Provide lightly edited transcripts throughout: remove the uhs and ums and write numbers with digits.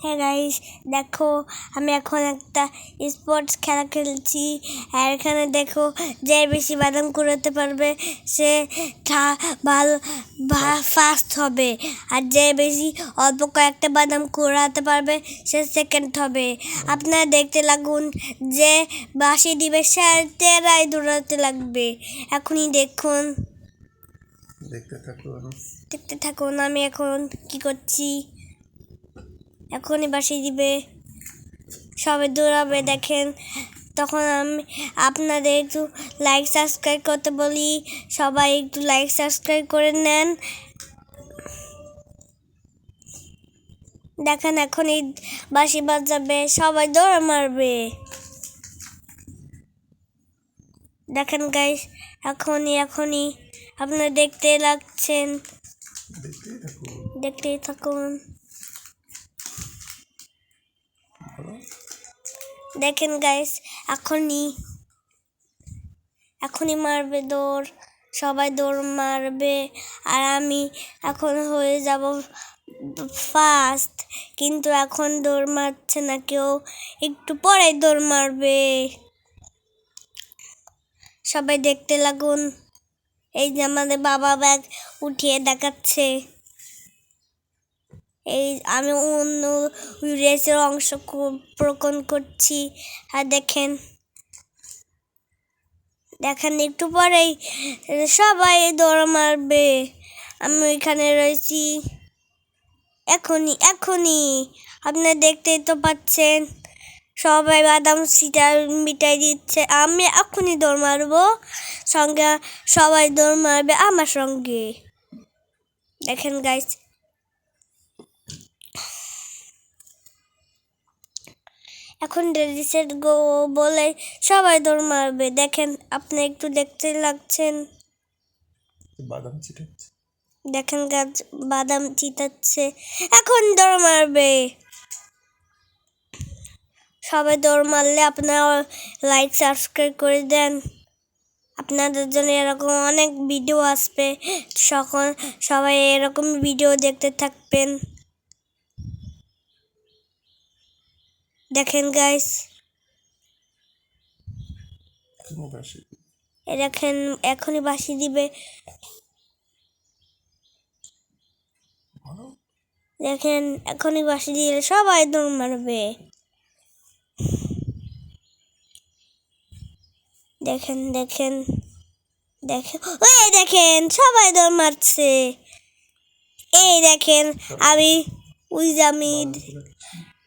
হ্যাঁ গাইস, দেখো আমি এখন একটা স্পোর্টস খেলা খেলছি। আর এখানে দেখো, যে বেশি বাদাম কুড়াতে পারবে সে ভালো ফার্স্ট হবে, আর যে বেশি অল্প কয়েকটা বাদাম কুড়াতে পারবে সে সেকেন্ড হবে। আপনারা দেখতে লাগুন, যে বাঁশি দিবে সে তেরাই দৌড়াতে লাগবে। এখনই দেখুন, দেখতে থাকুন আমি এখন কি করছি। এখনই বাঁশি দিবে, সবাই দৌড়াবে দেখেন। তখন আমি আপনাদের একটু লাইক সাবস্ক্রাইব করতে বলি, সবাই একটু লাইক সাবস্ক্রাইব করে নেন। দেখেন এখনই বাঁশি বাজাবে, সবাই দৌড় মারবে। দেখেন গাইস, এখনই আপনারা দেখতেই থাকুন। দেখেন গাইস, এখনই মারবে দৌড়, সবাই দৌড় মারবে। আর আমি এখন হয়ে যাব ফার্স্ট, কিন্তু এখন দৌড় মারছে না কেউ, একটু পরে দৌড় মারবে। সবাই দেখতে লাগুন। এই যে আমাদের বাবা ব্যাগ উঠিয়ে দেখাচ্ছে। এই আমি অন্য রেসের অংশগ্রহণ করছি। আর দেখেন একটু পরেই সবাই দৌড় মারবে। আমি ওইখানে রয়েছি। এখনই আপনারা দেখতেই তো পাচ্ছেন, সবাই বাদাম মিটাই দিচ্ছে। আমি এখনই দৌড় মারবো, সঙ্গে সবাই দৌড় মারবে আমার সঙ্গে। দেখেন গাইস, এখন রিসেট গো বলে সবাই দৌড় মারবে। দেখেন আপনি একটু দেখতে লাগছেন, দেখেন গাছ বাদাম চিতাচ্ছে। এখন দৌড় মারবে, সবাই দৌড় মারলে আপনারা লাইক সাবস্ক্রাইব করে দেন। আপনাদের জন্য এরকম অনেক ভিডিও আসবে, সবাই এরকম ভিডিও দেখতে থাকবেন। দেখেন গাইস, দেখেন এখনই বাঁশি দিবে। দেখেন এখনই বাঁশি দিলে সবাই দৌড় মারবে। দেখেন ওই দেখেন সবাই দৌড় মারছে। এই দেখেন আমি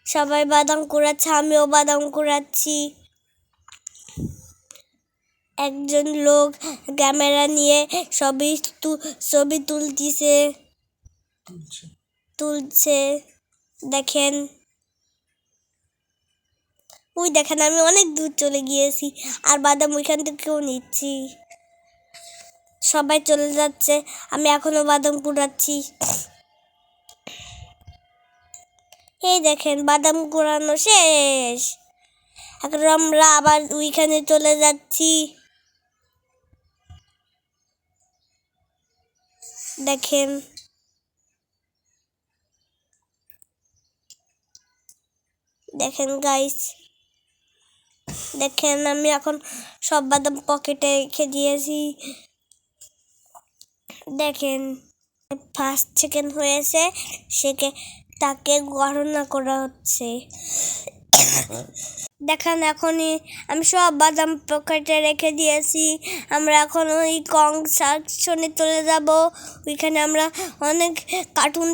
সবাই বাদাম কুড়াচ্ছে, আমিও বাদাম কুড়াচ্ছি। একজন লোক ক্যামেরা নিয়ে ছবি তুলছে। দেখেন ওই দেখেন আমি অনেক দূর চলে গিয়েছি, আর বাদাম ওইখান থেকেও নিচ্ছি। সবাই চলে যাচ্ছে, আমি এখনো বাদাম কুড়াচ্ছি। এই দেখেন বাদাম কুড়ানো শেষ, এখন আমরা আবার ওইখানে চলে যাচ্ছি। দেখেন গাইস, দেখেন আমি এখন সব বাদাম পকেটে রেখে দিয়েছি। দেখেন ফার্স্ট সেকেন্ড হয়েছে, তাকে গণনা করা হচ্ছে। দেখেন এখনই আমি সব বাদাম পকেটে রেখে দিয়েছি। আমরা এখন ওই কং সেকশনে চলে যাব, ওইখানে আমরা অনেক কার্টুন